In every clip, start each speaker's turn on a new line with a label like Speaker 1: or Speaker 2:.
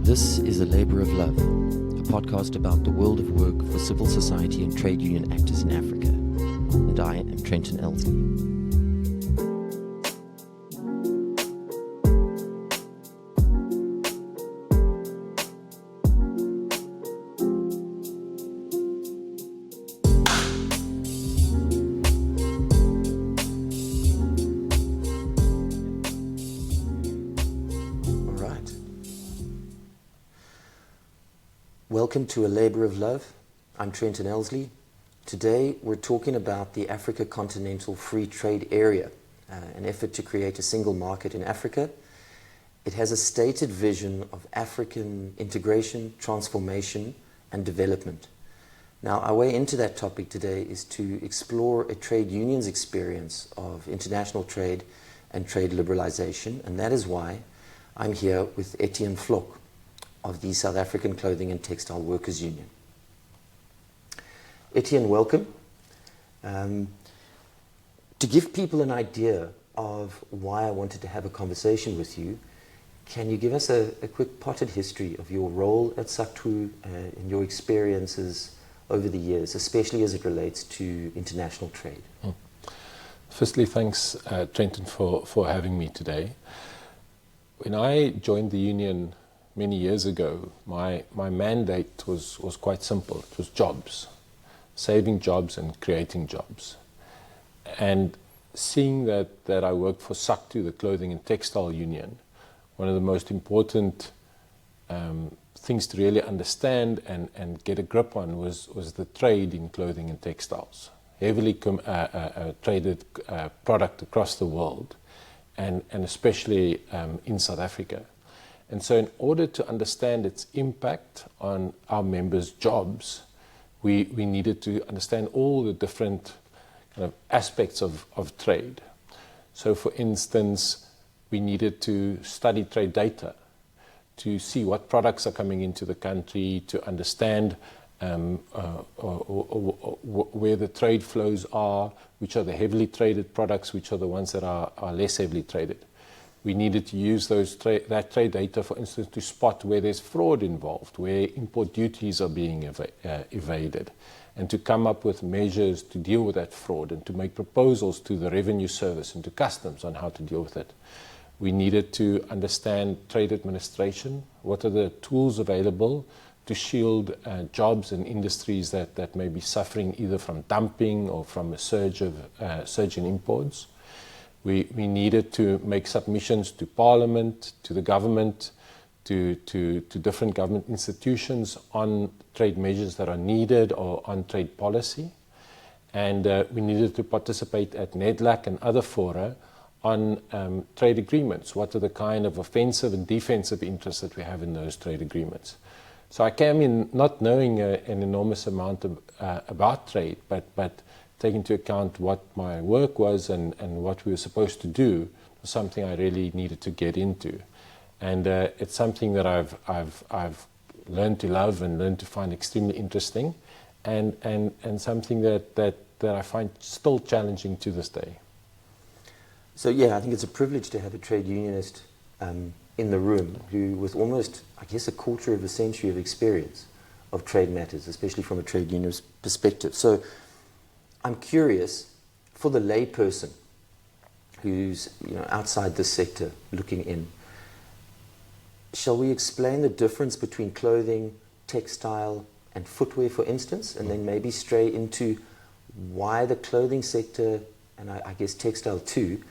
Speaker 1: This is A Labour of Love, a podcast about the world of work for civil society and trade union actors in Africa. And I am Trenton Elsley. Welcome to A Labour of Love. I'm Trenton Elsley. Today we're talking about the Africa Continental Free Trade Area, an effort to create a single market in Africa. It has a stated vision of African integration, transformation and development. Now, our way into that topic today is to explore a trade union's experience of international trade and trade liberalisation, and that is why I'm here with Etienne Vlok of the South African Clothing and Textile Workers Union. Etienne, welcome. To give people an idea of why I wanted to have a conversation with you, can you give us a quick potted history of your role at SACTWU and your experiences over the years, especially as it relates to international trade?
Speaker 2: Firstly, thanks, Trenton, for having me today. When I joined the union many years ago, my mandate was quite simple. It was jobs, saving jobs and creating jobs. And seeing that I worked for SACTWU, the Clothing and Textile Union, one of the most important things to really understand and get a grip on was the trade in clothing and textiles. Heavily traded product across the world, and especially in South Africa. And so in order to understand its impact on our members' jobs, we needed to understand all the different kind of aspects of trade. So for instance, we needed to study trade data to see what products are coming into the country, to understand where the trade flows are, which are the heavily traded products, which are the ones that are less heavily traded. We needed to use that trade data, for instance, to spot where there's fraud involved, where import duties are being evaded, and to come up with measures to deal with that fraud and to make proposals to the Revenue Service and to Customs on how to deal with it. We needed to understand trade administration. What are the tools available to shield jobs and industries that may be suffering either from dumping or from a surge in imports? We needed to make submissions to Parliament, to the government, to different government institutions on trade measures that are needed or on trade policy. And we needed to participate at NEDLAC and other fora on trade agreements. What are the kind of offensive and defensive interests that we have in those trade agreements? So I came in not knowing an enormous amount about trade, but take into account what my work was and what we were supposed to do was something I really needed to get into. And it's something that I've learned to love and learned to find extremely interesting and something that I find still challenging to this day.
Speaker 1: So yeah, I think it's a privilege to have a trade unionist in the room who, with almost, I guess, a quarter of a century of experience of trade matters, especially from a trade unionist perspective. So I'm curious, for the layperson who's outside this sector looking in, shall we explain the difference between clothing, textile and footwear, for instance, and then maybe stray into why the clothing sector, and I guess textile too,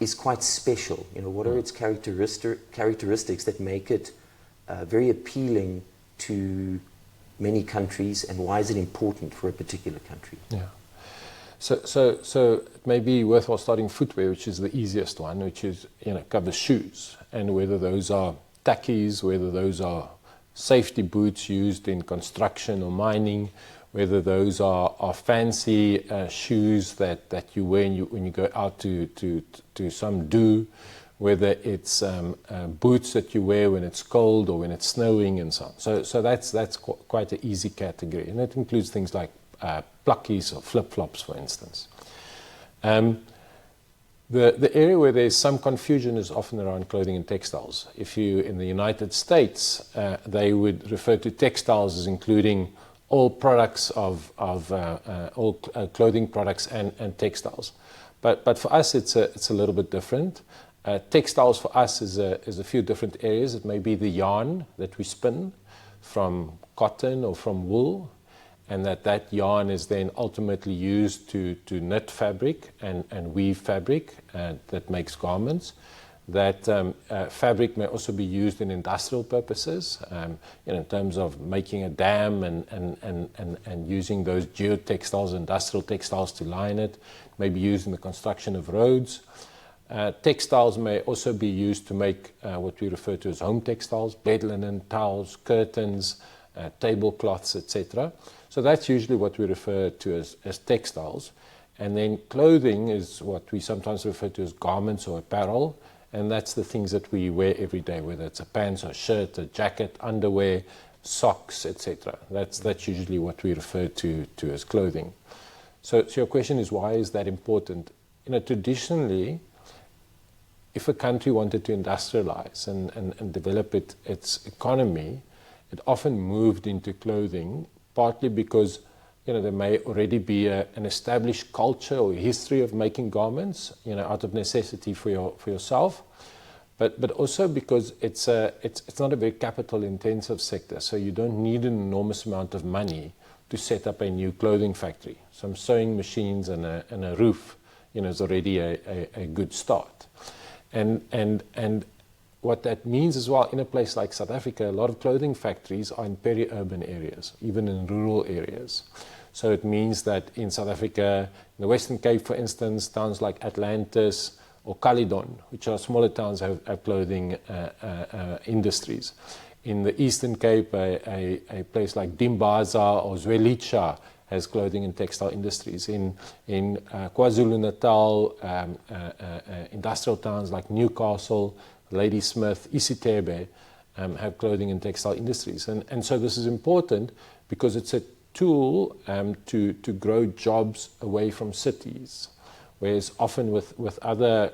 Speaker 1: is quite special? What are its characteristics that make it very appealing to many countries, and why is it important for a particular country?
Speaker 2: Yeah. So it may be worthwhile starting footwear, which is the easiest one, which is covers shoes, and whether those are tackies, whether those are safety boots used in construction or mining, whether those are fancy shoes that you wear when you go out to some do, whether it's boots that you wear when it's cold or when it's snowing and so on. So that's quite an easy category, and it includes things like pluckies or flip-flops, for instance. The area where there's some confusion is often around clothing and textiles. If you, in the United States, they would refer to textiles as including all products all clothing products and textiles. But for us, it's a little bit different. Textiles for us is a few different areas. It may be the yarn that we spin from cotton or from wool, and that yarn is then ultimately used to knit fabric and weave fabric that makes garments. That fabric may also be used in industrial purposes, in terms of making a dam and using those geotextiles, industrial textiles to line it. It may be used in the construction of roads. Textiles may also be used to make what we refer to as home textiles, bed linen, towels, curtains, tablecloths, etc. So that's usually what we refer to as textiles. And then clothing is what we sometimes refer to as garments or apparel. And that's the things that we wear every day, whether it's a pants, a shirt, a jacket, underwear, socks, etc. That's usually what we refer to as clothing. So your question is, why is that important? Traditionally, if a country wanted to industrialize and develop its economy, it often moved into clothing, partly because there may already be an established culture or history of making garments, out of necessity for yourself, but also because it's not a very capital-intensive sector, so you don't need an enormous amount of money to set up a new clothing factory. Some sewing machines and a roof, is already a good start, and what that means as well, in a place like South Africa, a lot of clothing factories are in peri-urban areas, even in rural areas. So it means that in South Africa, in the Western Cape, for instance, towns like Atlantis or Caledon, which are smaller towns, have clothing industries. In the Eastern Cape, a place like Dimbaza or Zwelitsha has clothing and textile industries. In KwaZulu-Natal, industrial towns like Newcastle, Ladysmith, Isitebe have clothing and textile industries. And so this is important because it's a tool to grow jobs away from cities, whereas often with other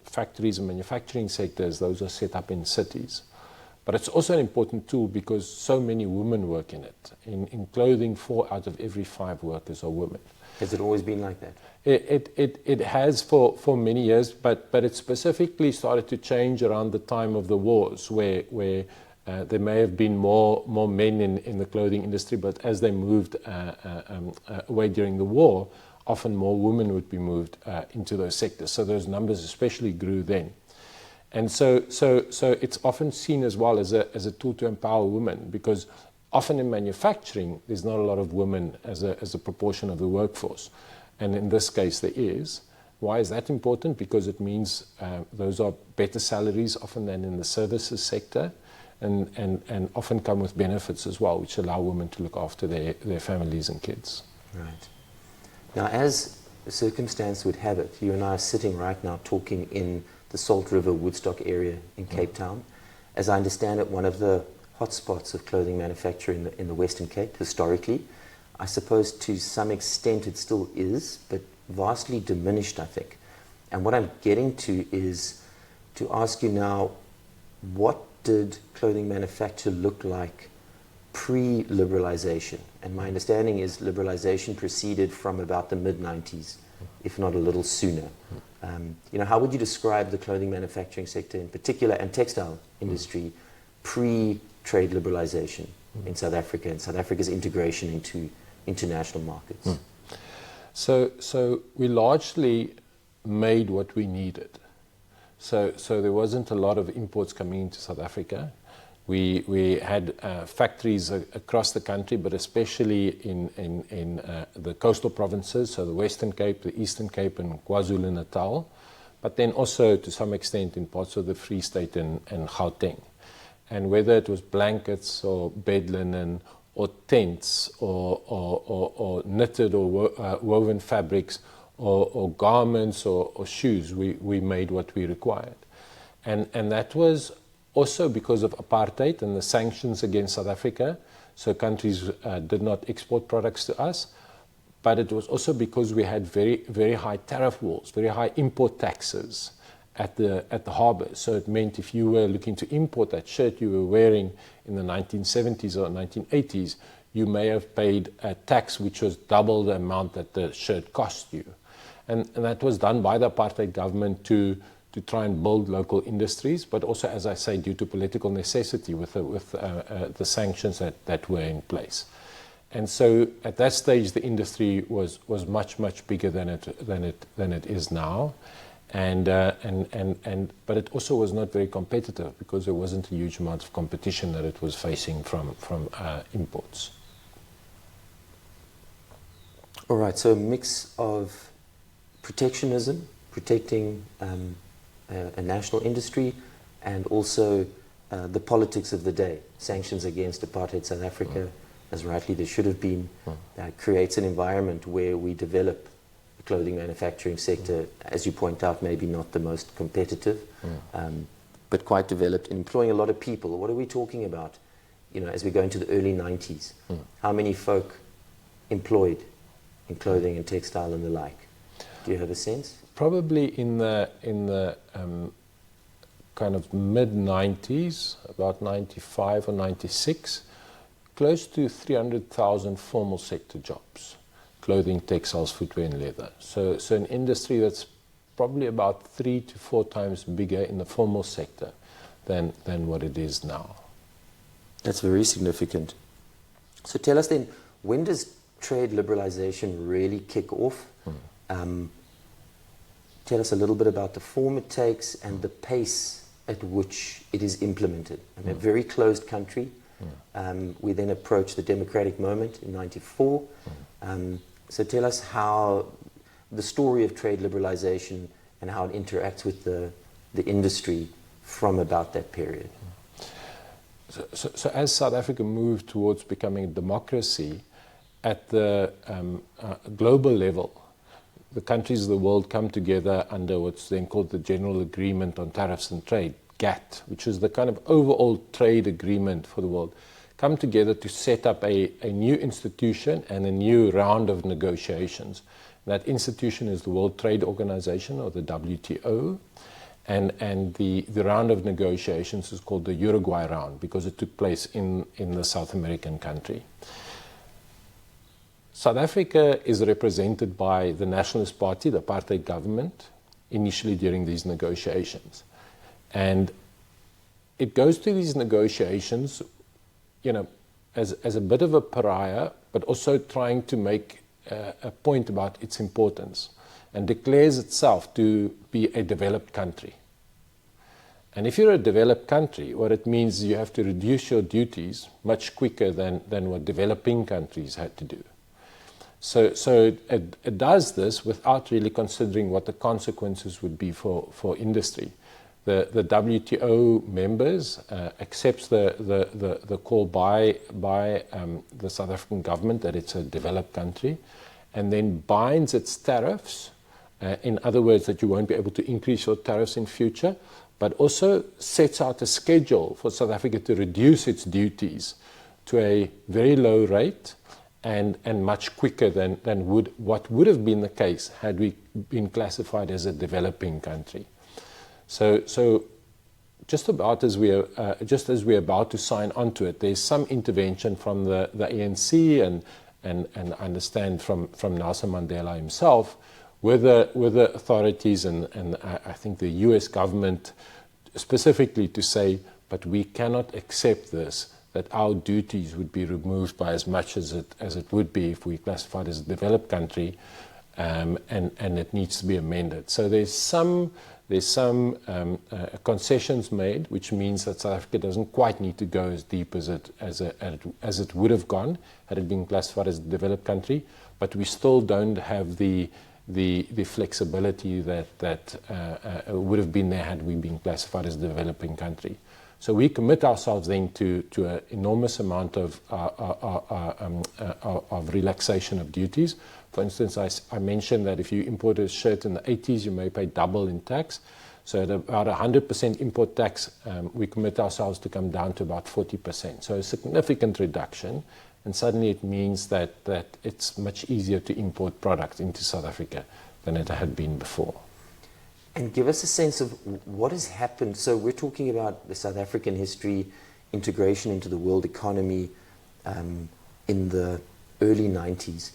Speaker 2: factories and manufacturing sectors, those are set up in cities. But it's also an important tool because so many women work in it. In clothing, 4 out of every 5 workers are women.
Speaker 1: Has it always been like that?
Speaker 2: It has for many years, but it specifically started to change around the time of the wars, where there may have been more men in the clothing industry, but as they moved away during the war, often more women would be moved into those sectors. So those numbers especially grew then. And so it's often seen as well as a tool to empower women, because often in manufacturing, there's not a lot of women as a proportion of the workforce. And in this case, there is. Why is that important? Because it means those are better salaries often than in the services sector, and often come with benefits as well, which allow women to look after their families and kids.
Speaker 1: Right. Now, as the circumstance would have it, you and I are sitting right now talking in the Salt River Woodstock area in Cape Town. As I understand it, one of the hotspots of clothing manufacture in the Western Cape historically. I suppose to some extent it still is, but vastly diminished, I think. And what I'm getting to is to ask you now, what did clothing manufacture look like pre-liberalization? And my understanding is liberalization proceeded from about the mid-90s, if not a little sooner. How would you describe the clothing manufacturing sector in particular and textile industry pre-trade liberalization in South Africa and South Africa's integration into international markets?
Speaker 2: So we largely made what we needed. So there wasn't a lot of imports coming into South Africa. We had factories across the country, but especially in the coastal provinces, so the Western Cape, the Eastern Cape, and KwaZulu-Natal, but then also to some extent in parts of the Free State and Gauteng. And whether it was blankets or bed linen or tents or knitted or woven fabrics or garments or shoes, we made what we required. And that was also because of apartheid and the sanctions against South Africa, so countries did not export products to us. but it was also because we had very, very high tariff walls, very high import taxes at the harbour. So it meant if you were looking to import that shirt you were wearing in the 1970s or 1980s, you may have paid a tax which was double the amount that the shirt cost you. And that was done by the apartheid government to try and build local industries, but also, as I say, due to political necessity with the sanctions that were in place. And so at that stage, the industry was much, much bigger than it is now. But it also was not very competitive because there wasn't a huge amount of competition that it was facing from imports.
Speaker 1: All right, so a mix of protectionism, protecting a national industry, and also the politics of the day. Sanctions against apartheid South Africa, as rightly there should have been, creates an environment where we develop the clothing manufacturing sector, as you point out, maybe not the most competitive, but quite developed, employing a lot of people. What are we talking about, as we go into the early 90s? How many folk employed in clothing and textile and the like? Do you have a sense?
Speaker 2: Probably in the kind of mid-90s, about 95 or 96, close to 300,000 formal sector jobs, clothing, textiles, footwear and leather. So an industry that's probably about 3 to 4 times bigger in the formal sector than what it is now.
Speaker 1: That's very significant. So tell us then, when does trade liberalization really kick off? Tell us a little bit about the form it takes and the pace at which it is implemented. I mean, a very closed country. We then approach the democratic moment in 94. So tell us how the story of trade liberalization and how it interacts with the industry from about that period.
Speaker 2: So as South Africa moved towards becoming a democracy, at the global level, the countries of the world come together under what's then called the General Agreement on Tariffs and Trade, GATT, which is the kind of overall trade agreement for the world, come together to set up a new institution and a new round of negotiations. That institution is the World Trade Organization, or the WTO, and the round of negotiations is called the Uruguay round because it took place in the South American country. South Africa is represented by the Nationalist Party, the apartheid government, initially during these negotiations. And it goes to these negotiations, as a bit of a pariah, but also trying to make a point about its importance, and declares itself to be a developed country. And if you're a developed country, what it means is you have to reduce your duties much quicker than what developing countries had to do. So it does this without really considering what the consequences would be for industry. The WTO members accepts the call by the South African government that it's a developed country, and then binds its tariffs. In other words, that you won't be able to increase your tariffs in future, but also sets out a schedule for South Africa to reduce its duties to a very low rate and much quicker than what would have been the case had we been classified as a developing country. So just as we're about to sign onto it, there's some intervention from the ANC and I understand from Nelson Mandela himself with the authorities and I think the US government specifically to say, but we cannot accept this, that our duties would be removed by as much as it would be if we classified as a developed country, and it needs to be amended. So there's some concessions made, which means that South Africa doesn't quite need to go as deep as it would have gone had it been classified as a developed country, but we still don't have the flexibility that would have been there had we been classified as a developing country. So we commit ourselves then to an enormous amount of relaxation of duties. For instance, I mentioned that if you import a shirt in the 80s, you may pay double in tax. So at about 100% import tax, we commit ourselves to come down to about 40%. So a significant reduction, and suddenly it means that it's much easier to import products into South Africa than it had been before.
Speaker 1: And give us a sense of what has happened. So we're talking about the South African history, integration into the world economy in the early 90s.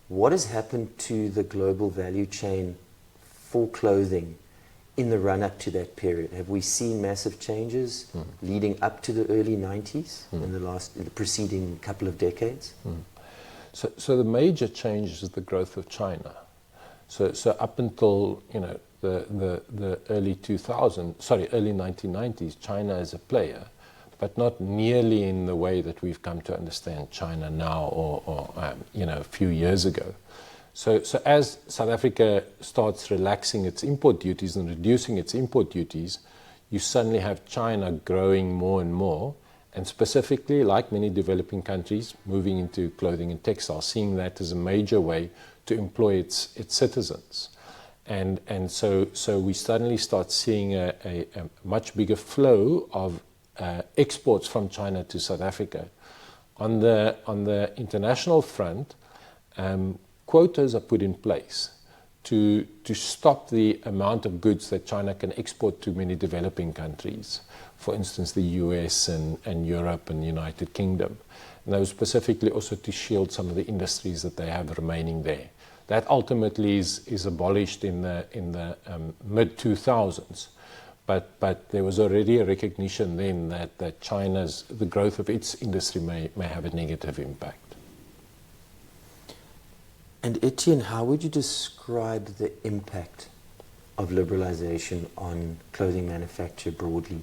Speaker 1: What has happened to the global value chain for clothing in the run-up to that period? Have we seen massive changes leading up to the early 90s in the preceding couple of decades?
Speaker 2: So the major change is the growth of China. So up until the early 1990s, China as a player, but not nearly in the way that we've come to understand China now or a few years ago. So as South Africa starts relaxing its import duties and reducing its import duties, you suddenly have China growing more and more, and specifically, like many developing countries, moving into clothing and textile, seeing that as a major way to employ its citizens. And so we suddenly start seeing a much bigger flow of exports from China to South Africa. On the international front, quotas are put in place to stop the amount of goods that China can export to many developing countries. For instance, the US and Europe and the United Kingdom. And those specifically also to shield some of the industries that they have remaining there. That ultimately is abolished in the mid-2000s. But there was already a recognition then that the growth of its industry may have a negative impact.
Speaker 1: And Etienne, how would you describe the impact of liberalisation on clothing manufacture broadly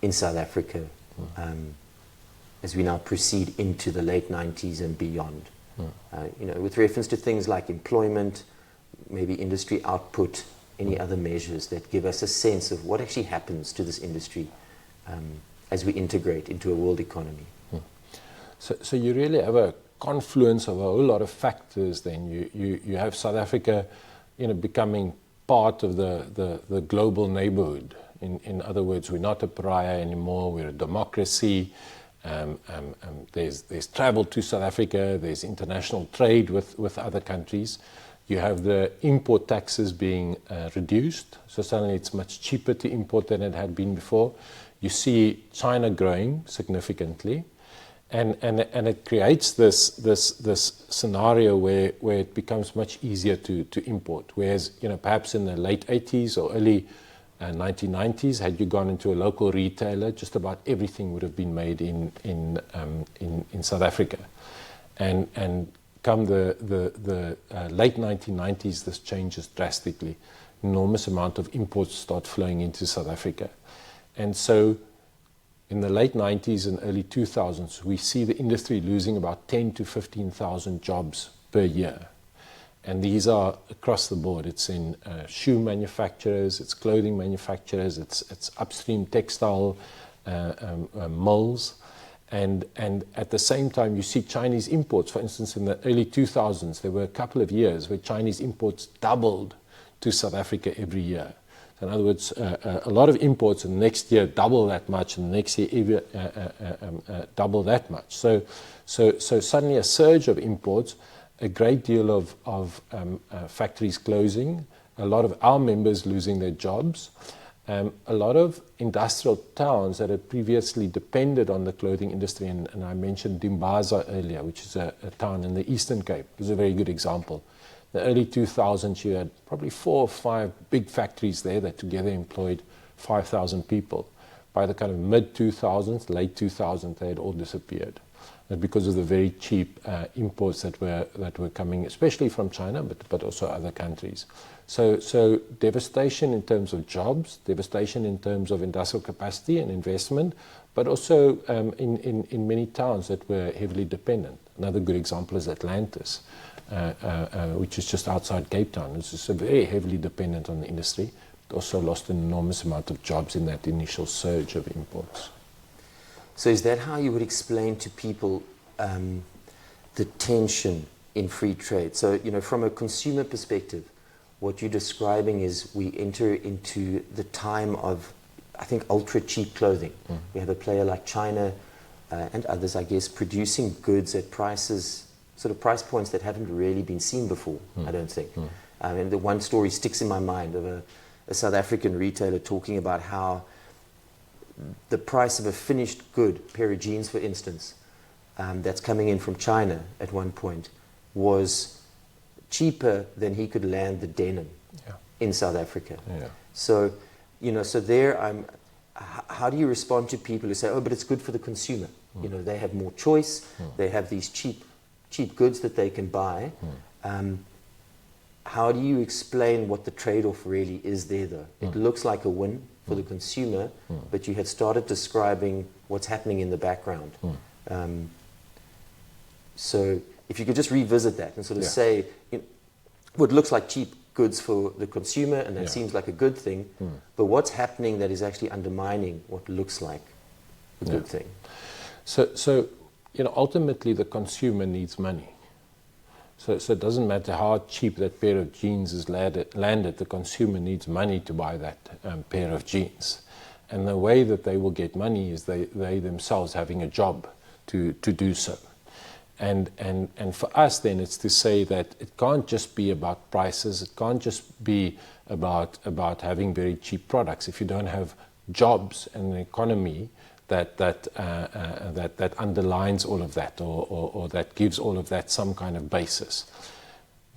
Speaker 1: in South Africa as we now proceed into the late 90s and beyond? With reference to things like employment, maybe industry output, any other measures that give us a sense of what actually happens to this industry as we integrate into a world economy.
Speaker 2: So you really have a confluence of a whole lot of factors then. You have South Africa becoming part of the global neighborhood. In other words, we're not a pariah anymore, we're a democracy. There's travel to South Africa, there's international trade with other countries. You have the import taxes being reduced, so suddenly it's much cheaper to import than it had been before. You see China growing significantly, and it creates this scenario where it becomes much easier to import. Whereas perhaps in the late 80s or early 1990s, had you gone into a local retailer, just about everything would have been made in South Africa, and come the late 1990s, this changes drastically. Enormous amount of imports start flowing into South Africa, and so in the late 90s and early 2000s, we see the industry losing about 10 to 15,000 jobs per year. And these are across the board. It's in shoe manufacturers, it's clothing manufacturers, it's upstream textile mills. And at the same time, you see Chinese imports. For instance, in the early 2000s, there were a couple of years where Chinese imports doubled to South Africa every year. In other words, a lot of imports, and the next year double that much, and the next year double that much. So suddenly a surge of imports, a great deal of factories closing, a lot of our members losing their jobs, a lot of industrial towns that had previously depended on the clothing industry, and I mentioned Dimbaza earlier, which is a town in the Eastern Cape. It's a very good example. In the early 2000s, you had probably 4 or 5 big factories there that together employed 5,000 people. By the kind of mid-2000s, late 2000s, they had all disappeared. Because of the very cheap imports that were coming, especially from China, but also other countries. So devastation in terms of jobs, devastation in terms of industrial capacity and investment, but also in many towns that were heavily dependent. Another good example is Atlantis, which is just outside Cape Town. It's just very heavily dependent on the industry. It also lost an enormous amount of jobs in that initial surge of imports.
Speaker 1: So is that how you would explain to people the tension in free trade? So, from a consumer perspective, what you're describing is we enter into the time of, I think, ultra cheap clothing. We have a player like China and others, I guess, producing goods at prices, sort of price points that haven't really been seen before, I don't think. And the one story sticks in my mind of a South African retailer talking about how the price of a finished good, pair of jeans for instance, that's coming in from China at one point, was cheaper than he could land the denim in South Africa. So, so there how do you respond to people who say, oh, but it's good for the consumer? They have more choice, they have these cheap goods that they can buy. How do you explain what the trade-off really is there, though? It looks like a win for the consumer, but you had started describing what's happening in the background. So if you could just revisit that and sort of say, what looks like cheap goods for the consumer, and that seems like a good thing, but what's happening that is actually undermining what looks like a good thing?
Speaker 2: So ultimately the consumer needs money. So it doesn't matter how cheap that pair of jeans is landed, the consumer needs money to buy that pair of jeans. And the way that they will get money is they themselves having a job to do so. And for us then it's to say that it can't just be about prices, it can't just be about having very cheap products. If you don't have jobs and an economy that underlines all of that, or that gives all of that some kind of basis.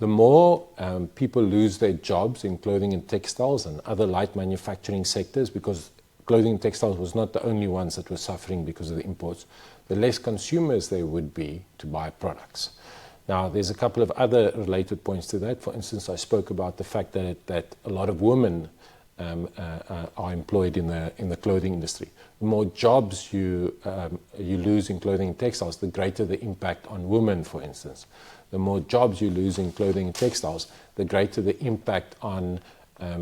Speaker 2: The more people lose their jobs in clothing and textiles and other light manufacturing sectors, because clothing and textiles was not the only ones that were suffering because of the imports, the less consumers there would be to buy products. Now, there's a couple of other related points to that. For instance, I spoke about the fact that a lot of women are employed in the clothing industry. The more jobs you lose in clothing and textiles, the greater the impact on women, for instance. The more jobs you lose in clothing and textiles, the greater the impact on,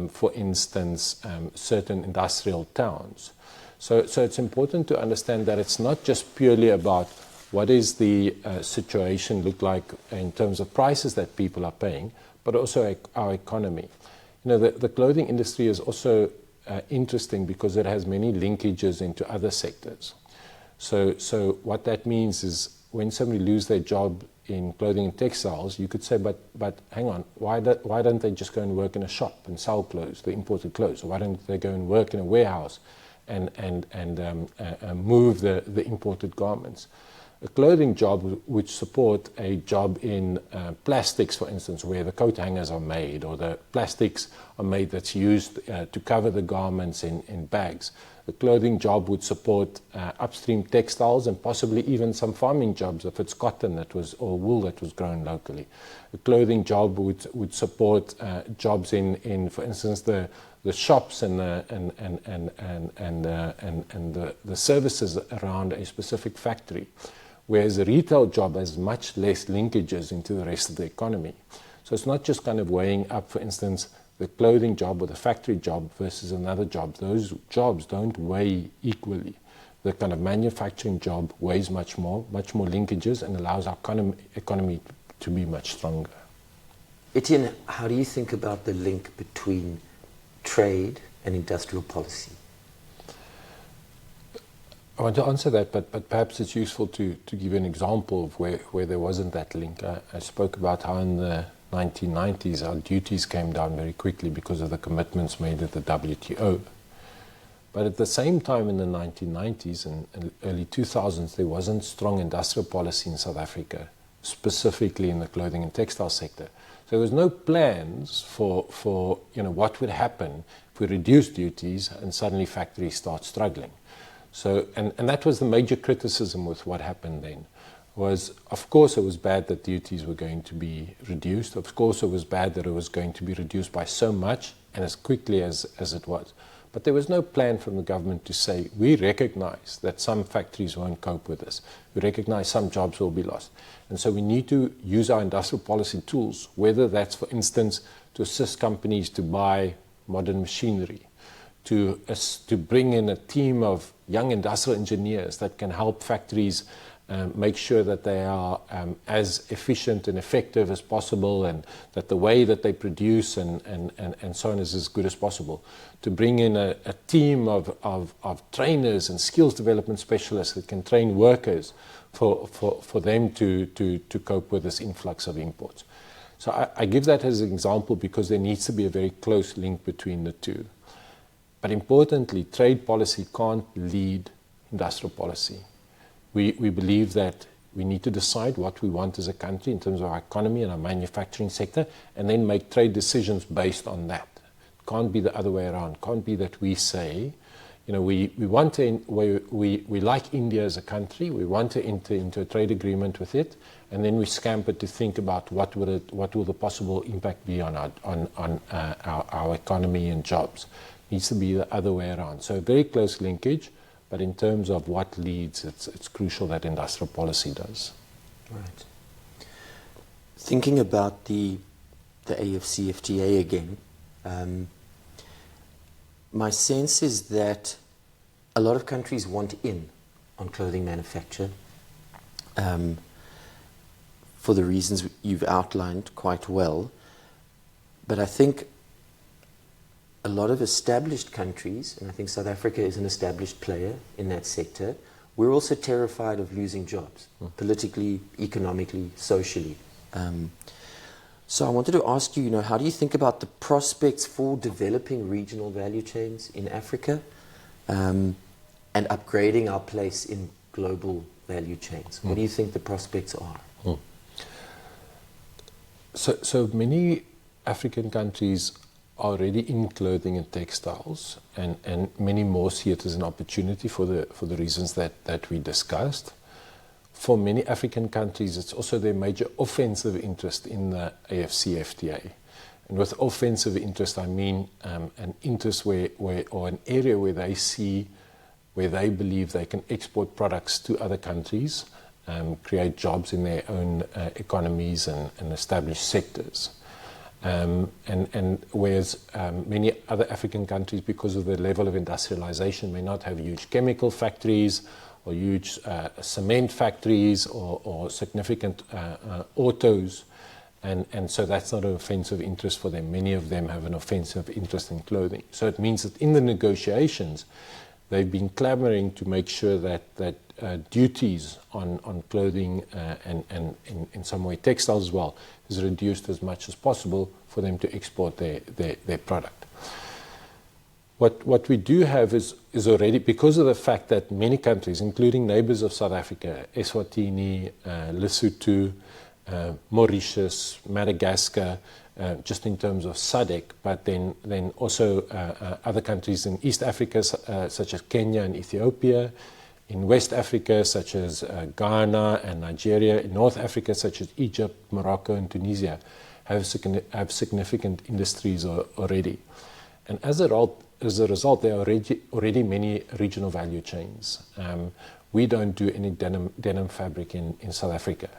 Speaker 2: for instance, certain industrial towns. So it's important to understand that it's not just purely about what is the situation look like in terms of prices that people are paying, but also our economy. The clothing industry is also interesting because it has many linkages into other sectors. So what that means is when somebody loses their job in clothing and textiles, you could say, but hang on, why don't they just go and work in a shop and sell clothes, the imported clothes? Or why don't they go and work in a warehouse and move the imported garments? A clothing job would support a job in plastics, for instance, where the coat hangers are made, or the plastics are made that's used to cover the garments in bags. The clothing job would support upstream textiles and possibly even some farming jobs if it's cotton or wool that was grown locally. The clothing job would support jobs in, for instance, the shops and the services around a specific factory. Whereas a retail job has much less linkages into the rest of the economy. So it's not just kind of weighing up, for instance, the clothing job or the factory job versus another job. Those jobs don't weigh equally. The kind of manufacturing job weighs much more linkages, and allows our economy to be much stronger.
Speaker 1: Etienne, how do you think about the link between trade and industrial policy?
Speaker 2: I want to answer that, but perhaps it's useful to give you an example of where there wasn't that link. I spoke about how in the 1990s our duties came down very quickly because of the commitments made at the WTO. But at the same time in the 1990s and early 2000s, there wasn't strong industrial policy in South Africa, specifically in the clothing and textile sector. So there was no plans for what would happen if we reduce duties and suddenly factories start struggling. So, and that was the major criticism with what happened then, was of course it was bad that duties were going to be reduced. Of course it was bad that it was going to be reduced by so much and as quickly as it was. But there was no plan from the government to say, we recognize that some factories won't cope with this. We recognize some jobs will be lost. And so we need to use our industrial policy tools, whether that's, for instance, to assist companies to buy modern machinery, to bring in a team of young industrial engineers that can help factories make sure that they are as efficient and effective as possible, and that the way that they produce and so on is as good as possible. To bring in a team of trainers and skills development specialists that can train workers for them to cope with this influx of imports. So I give that as an example because there needs to be a very close link between the two. But importantly, trade policy can't lead industrial policy. We believe that we need to decide what we want as a country in terms of our economy and our manufacturing sector, and then make trade decisions based on that. It can't be the other way around. It can't be that we say, we like India as a country, we want to enter into a trade agreement with it, and then we scamper to think about what will the possible impact be on our economy and jobs. It needs to be the other way around. So a very close linkage. But in terms of what leads, it's crucial that industrial policy does.
Speaker 1: Right. Thinking about the AfCFTA again, my sense is that a lot of countries want in on clothing manufacture for the reasons you've outlined quite well. But I think a lot of established countries, and I think South Africa is an established player in that sector, we're also terrified of losing jobs, politically, economically, socially. So I wanted to ask you, how do you think about the prospects for developing regional value chains in Africa and upgrading our place in global value chains? What do you think the prospects are?
Speaker 2: So many African countries are already in clothing and textiles, and many more see it as an opportunity for the reasons that we discussed. For many African countries, it's also their major offensive interest in the AfCFTA. And with offensive interest, I mean an interest or an area where they believe they can export products to other countries, create jobs in their own economies and establish sectors. And whereas many other African countries, because of the level of industrialization, may not have huge chemical factories or huge cement factories or significant autos, and so that's not an offensive interest for them. Many of them have an offensive interest in clothing. So it means that in the negotiations, they've been clamoring to make sure that duties on clothing and in some way textiles as well is reduced as much as possible for them to export their product. What we do have is already, because of the fact that many countries, including neighbors of South Africa, Eswatini, Lesotho, Mauritius, Madagascar, just in terms of SADC, but then also other countries in East Africa, such as Kenya and Ethiopia, in West Africa, such as Ghana and Nigeria, in North Africa, such as Egypt, Morocco, and Tunisia, have significant industries already. And as a result, there are already many regional value chains. We don't do any denim fabric in South Africa,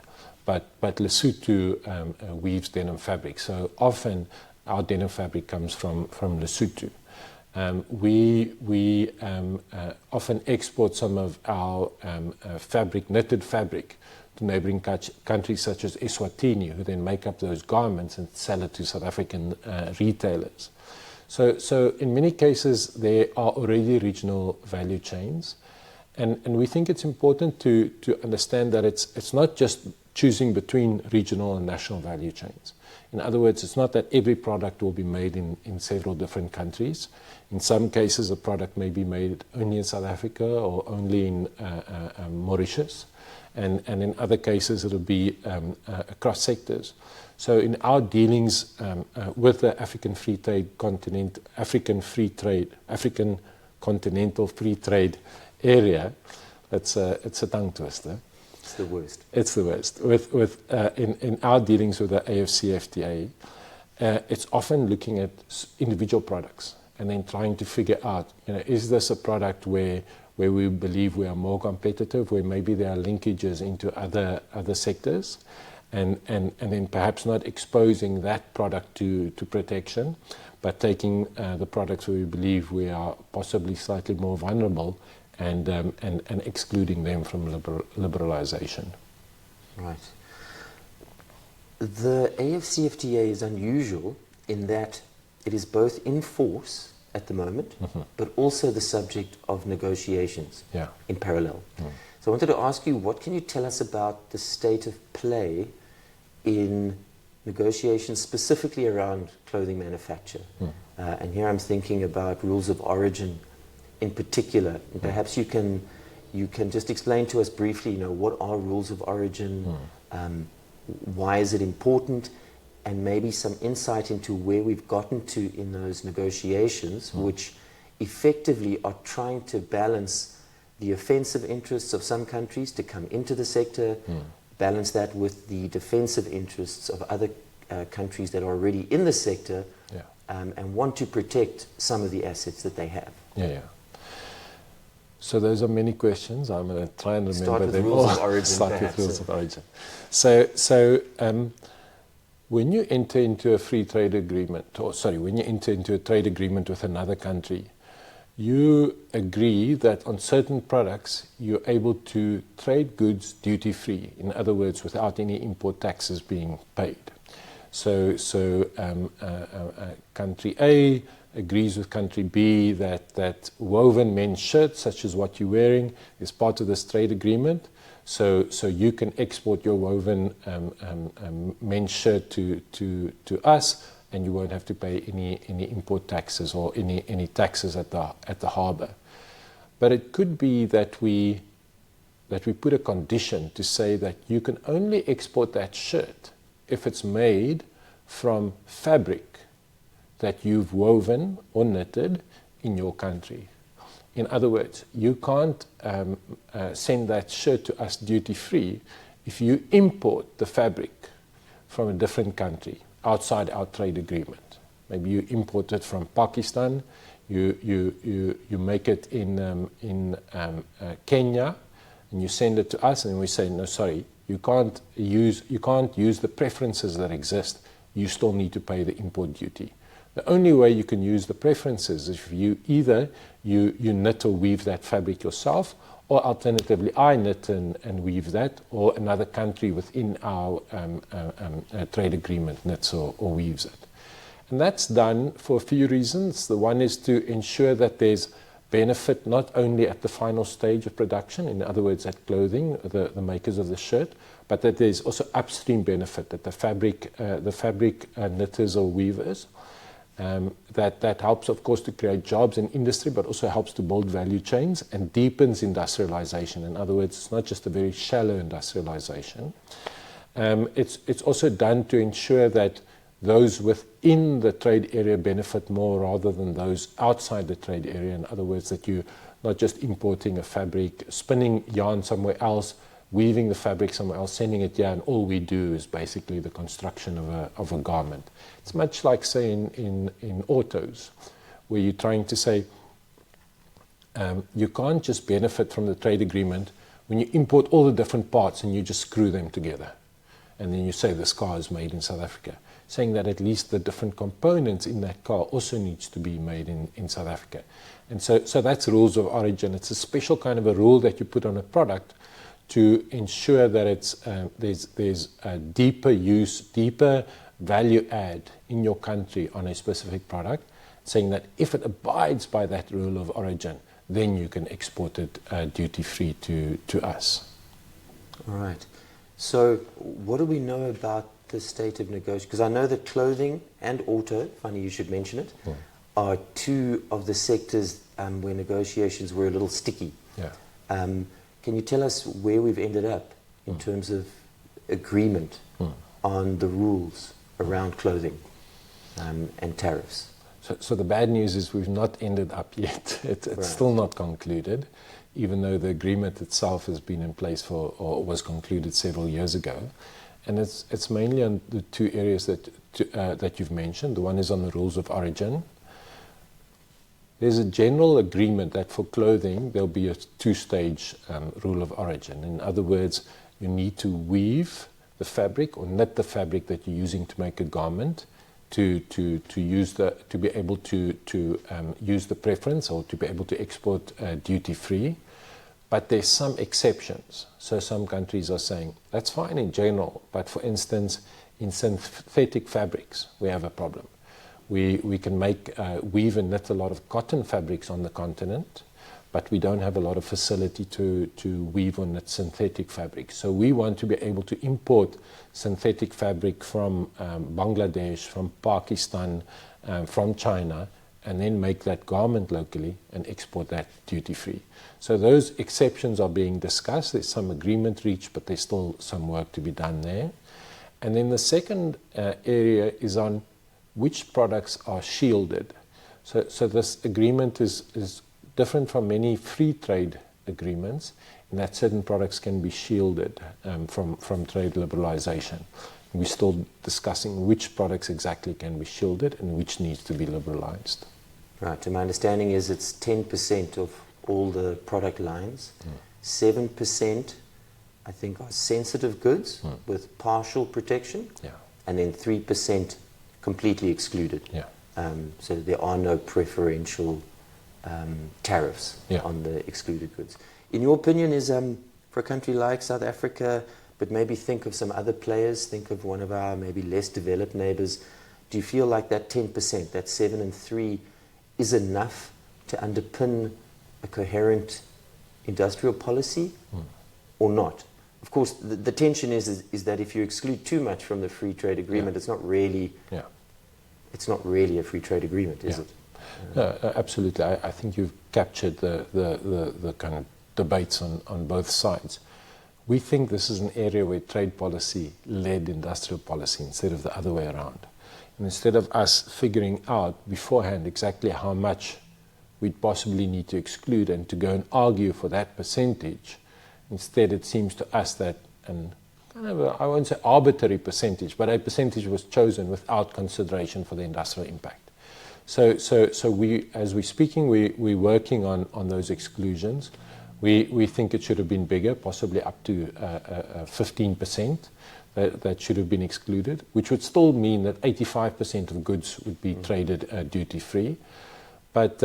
Speaker 2: but Lesotho weaves denim fabric. So often our denim fabric comes from Lesotho. We often export some of our knitted fabric to neighboring countries such as Eswatini, who then make up those garments and sell it to South African retailers. So in many cases, there are already regional value chains. And we think it's important to understand that it's not just choosing between regional and national value chains. In other words, it's not that every product will be made in several different countries. In some cases, a product may be made only in South Africa or only in Mauritius. And in other cases, it'll be across sectors. So in our dealings with the African Continental Free Trade area, it's a tongue twister.
Speaker 1: It's the worst.
Speaker 2: It's the worst. In our dealings with the AfCFTA, it's often looking at individual products and then trying to figure out, is this a product where we believe we are more competitive, where maybe there are linkages into other sectors, and then perhaps not exposing that product to protection, but taking the products where we believe we are possibly slightly more vulnerable and excluding them from liberalisation.
Speaker 1: Right. The AfCFTA is unusual in that it is both in force at the moment, but also the subject of negotiations in parallel. So I wanted to ask you, what can you tell us about the state of play in negotiations specifically around clothing manufacture? And here I'm thinking about rules of origin in particular. And perhaps you can just explain to us briefly, what are rules of origin, why is it important, and maybe some insight into where we've gotten to in those negotiations, which effectively are trying to balance the offensive interests of some countries to come into the sector, balance that with the defensive interests of other countries that are already in the sector, and want to protect some of the assets that they have.
Speaker 2: So those are many questions. I'm going to try and remember them
Speaker 1: all.
Speaker 2: Start with rules of origin. So when you enter into a free trade agreement, when you enter into a trade agreement with another country, you agree that on certain products you're able to trade goods duty-free. In other words, without any import taxes being paid. So country A agrees with country B that woven men's shirts, such as what you're wearing, is part of this trade agreement. So you can export your woven men's shirt to us, and you won't have to pay any import taxes or any taxes at the harbour. But it could be that we put a condition to say that you can only export that shirt if it's made from fabric that you've woven or knitted in your country. In other words, you can't send that shirt to us duty-free if you import the fabric from a different country outside our trade agreement. Maybe you import it from Pakistan, you make it in Kenya, and you send it to us, and we say, no, sorry, you can't use the preferences that exist. You still need to pay the import duty. The only way you can use the preferences is if you either you knit or weave that fabric yourself, or alternatively I knit and weave that, or another country within our trade agreement knits or weaves it. And that's done for a few reasons. The one is to ensure that there's benefit not only at the final stage of production, in other words at clothing, the makers of the shirt, but that there's also upstream benefit at the fabric knitters or weavers. That helps, of course, to create jobs in industry, but also helps to build value chains and deepens industrialization. In other words, it's not just a very shallow industrialization. It's also done to ensure that those within the trade area benefit more rather than those outside the trade area. In other words, that you're not just importing a fabric, spinning yarn somewhere else, weaving the fabric somewhere else, sending it here, and all we do is basically the construction of a garment. It's much like, say, in autos, where you're trying to say you can't just benefit from the trade agreement when you import all the different parts and you just screw them together. And then you say this car is made in South Africa, saying that at least the different components in that car also needs to be made in South Africa. And so that's rules of origin. It's a special kind of a rule that you put on a product to ensure that it's there's a deeper use, deeper value add in your country on a specific product, saying that if it abides by that rule of origin, then you can export it duty-free to us.
Speaker 1: All right. So what do we know about the state of negotiation? Because I know that clothing and auto, funny you should mention it, are two of the sectors where negotiations were a little sticky. Can you tell us where we've ended up in terms of agreement on the rules around clothing and tariffs?
Speaker 2: So the bad news is we've not ended up yet. It's still not concluded, even though the agreement itself has been in place or was concluded several years ago. And it's mainly on the two areas that you've mentioned. The one is on the rules of origin. There's a general agreement that for clothing there'll be a two-stage rule of origin. In other words, you need to weave the fabric or knit the fabric that you're using to make a garment to be able to use the preference or to be able to export duty-free. But there's some exceptions. So some countries are saying, that's fine in general, but for instance, in synthetic fabrics, we have a problem. We can weave and knit a lot of cotton fabrics on the continent, but we don't have a lot of facility to weave or knit synthetic fabric. So we want to be able to import synthetic fabric from Bangladesh, from Pakistan, from China, and then make that garment locally and export that duty-free. So those exceptions are being discussed. There's some agreement reached, but there's still some work to be done there. And then the second area is on which products are shielded. So this agreement is different from many free trade agreements in that certain products can be shielded from trade liberalisation. We're still discussing which products exactly can be shielded and which needs to be liberalised.
Speaker 1: Right, and my understanding is it's 10% of all the product lines. 7%, I think, are sensitive goods with partial protection, and then 3% completely excluded. So there are no preferential tariffs on the excluded goods. In your opinion, is for a country like South Africa, but maybe think of some other players, think of one of our maybe less developed neighbours, do you feel like that 10%, that 7 and 3, is enough to underpin a coherent industrial policy or not? Of course, the tension is that if you exclude too much from the free trade agreement, it's not really a free trade agreement, is it?
Speaker 2: Absolutely. I think you've captured the kind of debates on both sides. We think this is an area where trade policy led industrial policy instead of the other way around. And instead of us figuring out beforehand exactly how much we'd possibly need to exclude and to go and argue for that percentage, instead it seems to us that I won't say arbitrary percentage, but a percentage was chosen without consideration for the industrial impact. So we, as we're speaking, we're working on those exclusions. We think it should have been bigger, possibly up to 15%. That should have been excluded, which would still mean that 85% of goods would be traded duty-free. But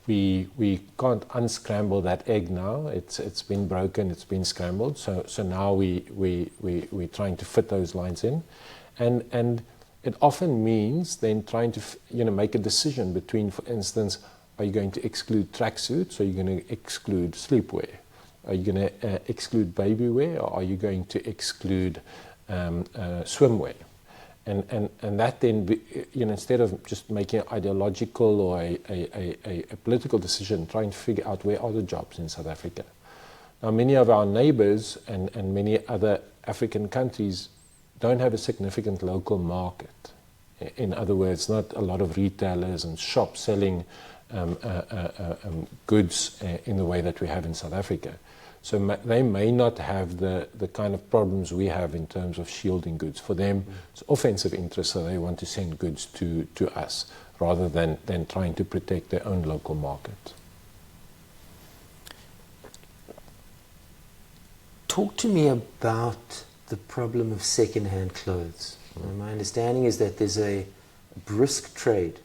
Speaker 2: we can't unscramble that egg now. It's been broken, it's been scrambled. So now we're trying to fit those lines in, and it often means then trying to make a decision between, for instance, are you going to exclude tracksuits, or are you going to exclude sleepwear? Are you going to exclude baby wear, or are you going to exclude swimwear? And that then, instead of just making an ideological or a political decision, trying to figure out where are the jobs in South Africa. Now, many of our neighbours and many other African countries don't have a significant local market. In other words, not a lot of retailers and shops selling goods in the way that we have in South Africa. So they may not have the kind of problems we have in terms of shielding goods. For them, it's offensive interest, so they want to send goods to us rather than trying to protect their own local market.
Speaker 1: Talk to me about the problem of second-hand clothes. My understanding is that there's a brisk trade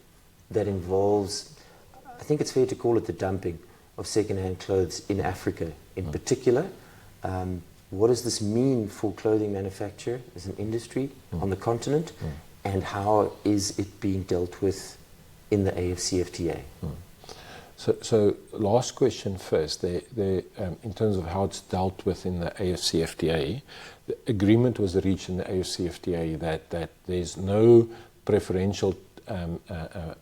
Speaker 1: that involves, I think it's fair to call it the dumping of second-hand clothes in Africa in particular. What does this mean for clothing manufacture as an industry on the continent, and how is it being dealt with in the AfCFTA?
Speaker 2: So last question first. In terms of how it's dealt with in the AfCFTA, the agreement was reached in the AfCFTA that there's no preferential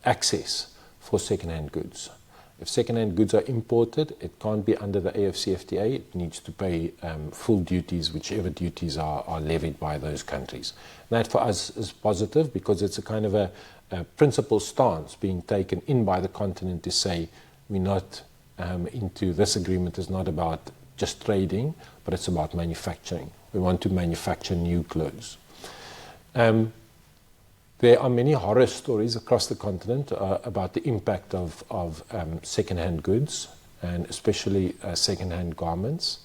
Speaker 2: access for second-hand goods. If second-hand goods are imported, it can't be under the AfCFTA. It needs to pay full duties, whichever duties are levied by those countries. That for us is positive because it's a kind of a principled stance being taken in by the continent to say we're not into this agreement is not about just trading, but it's about manufacturing. We want to manufacture new clothes. There are many horror stories across the continent about the impact of second-hand goods, and especially second-hand garments.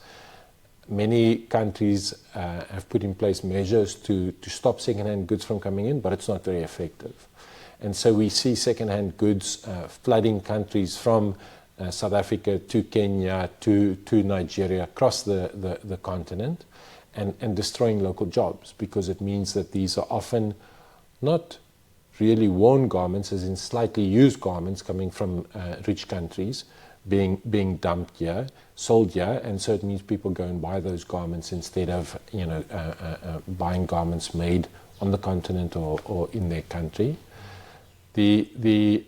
Speaker 2: Many countries have put in place measures to stop second-hand goods from coming in, but it's not very effective. And so we see second-hand goods flooding countries from South Africa to Kenya to Nigeria, across the continent, and destroying local jobs, because it means that these are often not really worn garments, as in slightly used garments coming from rich countries, being dumped here, sold here, and so it means people go and buy those garments instead of buying garments made on the continent or in their country. The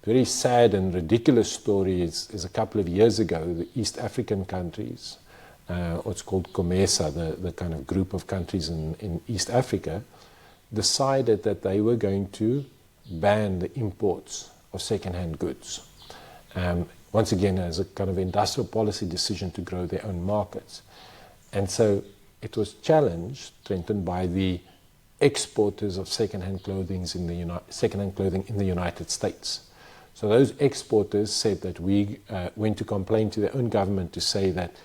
Speaker 2: very sad and ridiculous story is a couple of years ago, the East African countries, what's called COMESA, the kind of group of countries in East Africa, decided that they were going to ban the imports of second-hand goods. Once again, as a kind of industrial policy decision to grow their own markets. And so it was challenged, Trenton, by the exporters of second-hand clothing in the United States. So those exporters said that we went to complain to their own government to say that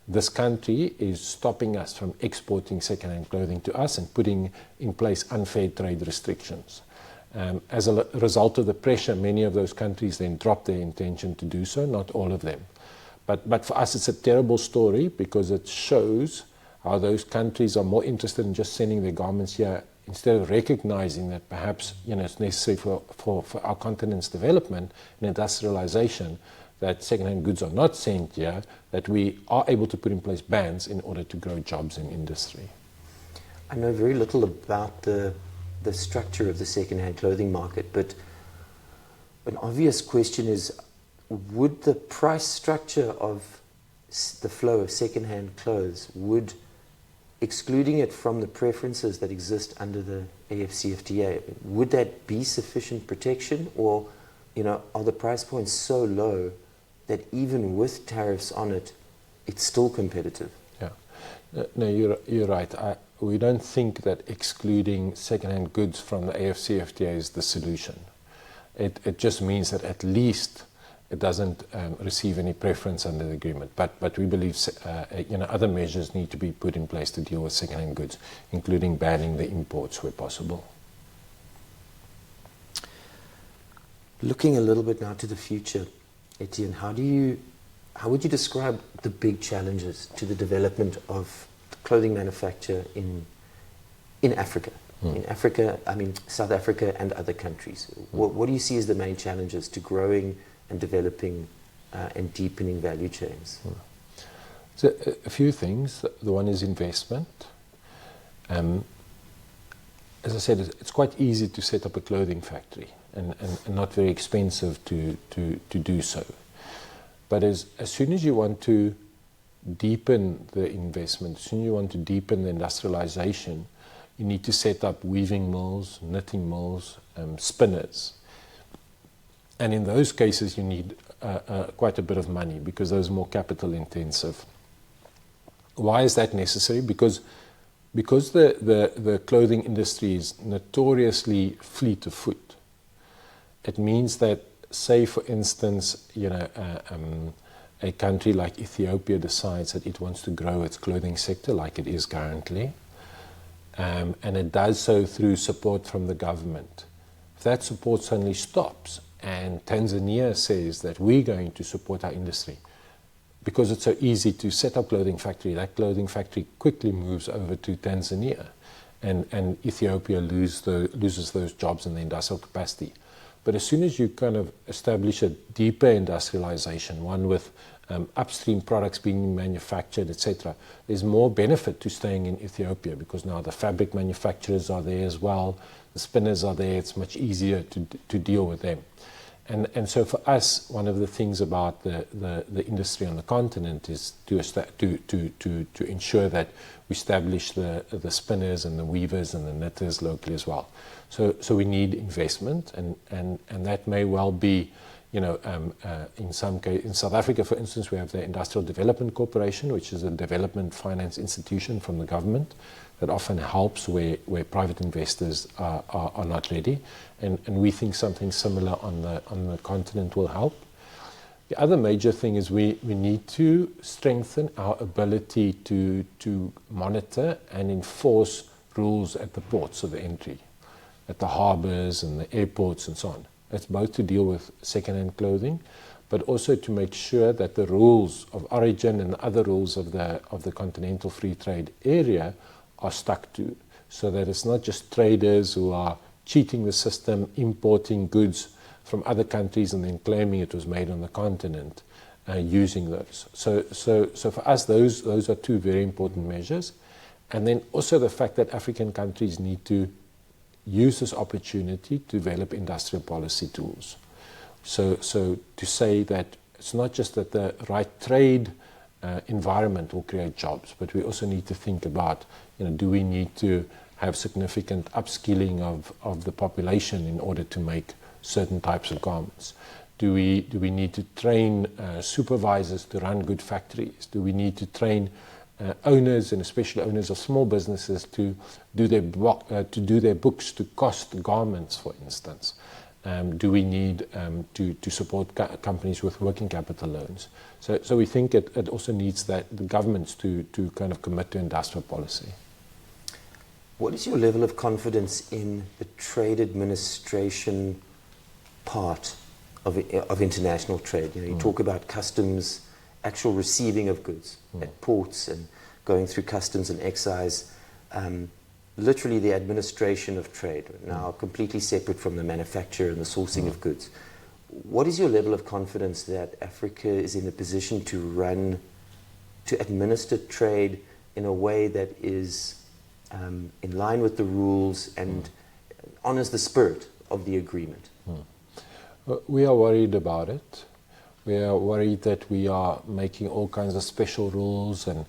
Speaker 2: this country is stopping us from exporting second-hand clothing to us and putting in place unfair trade restrictions. As a result of the pressure, many of those countries then dropped their intention to do so, not all of them. But for us, it's a terrible story, because it shows how those countries are more interested in just sending their garments here, instead of recognizing that perhaps it's necessary for our continent's development and industrialization, that second-hand goods are not sent here, that we are able to put in place bans in order to grow jobs in industry.
Speaker 1: I know very little about the structure of the second-hand clothing market, but an obvious question is, would the price structure of the flow of second-hand clothes, excluding it from the preferences that exist under the AfCFTA, would that be sufficient protection, or are the price points so low that even with tariffs on it, it's still competitive?
Speaker 2: Yeah, no, you're right. We don't think that excluding second-hand goods from the AfCFTA is the solution. It just means that at least it doesn't receive any preference under the agreement. But we believe other measures need to be put in place to deal with second-hand goods, including banning the imports where possible.
Speaker 1: Looking a little bit now to the future, Etienne, how would you describe the big challenges to the development of clothing manufacture in Africa? In Africa, I mean South Africa and other countries. What do you see as the main challenges to growing and developing and deepening value chains?
Speaker 2: So a few things. The one is investment. As I said, it's quite easy to set up a clothing factory and not very expensive to do so. But as soon as you want to deepen the investment, as soon as you want to deepen the industrialization, you need to set up weaving mills, knitting mills, spinners. And in those cases, you need quite a bit of money, because those are more capital intensive. Why is that necessary? Because the clothing industry is notoriously fleet of foot. It means that, say for instance, a country like Ethiopia decides that it wants to grow its clothing sector like it is currently, and it does so through support from the government. If that support suddenly stops, and Tanzania says that we're going to support our industry, because it's so easy to set up clothing factory, that clothing factory quickly moves over to Tanzania, and Ethiopia loses those jobs in the industrial capacity. But as soon as you kind of establish a deeper industrialization, one with upstream products being manufactured, etc., there's more benefit to staying in Ethiopia, because now the fabric manufacturers are there as well, the spinners are there, it's much easier to deal with them. And so for us, one of the things about the industry on the continent is to ensure that we establish the spinners and the weavers and the knitters locally as well. So we need investment, and that may well be, in some case, in South Africa, for instance, we have the Industrial Development Corporation, which is a development finance institution from the government that often helps where private investors are not ready, and we think something similar on the continent will help. The other major thing is we need to strengthen our ability to monitor and enforce rules at the ports of entry, at the harbors and the airports and so on. That's both to deal with second-hand clothing, but also to make sure that the rules of origin and other rules of the Continental Free Trade Area are stuck to, so that it's not just traders who are cheating the system, importing goods from other countries and then claiming it was made on the continent, using those. So for us, those are two very important measures. And then also the fact that African countries need to use this opportunity to develop industrial policy tools. So to say that it's not just that the right trade environment will create jobs, but we also need to think about, do we need to have significant upskilling of the population in order to make certain types of garments? Do we need to train supervisors to run good factories? Do we need to train owners, and especially owners of small businesses, to do their books to cost garments, for instance? Do we need to support companies with working capital loans? So we think it also needs that the governments to kind of commit to industrial policy.
Speaker 1: What is your level of confidence in the trade administration part of international trade? You talk about customs, actual receiving of goods at ports and going through customs and excise. Literally the administration of trade, now completely separate from the manufacture and the sourcing of goods. What is your level of confidence that Africa is in a position to administer trade in a way that is in line with the rules and honors the spirit of the agreement?
Speaker 2: We are worried about it. We are worried that we are making all kinds of special rules and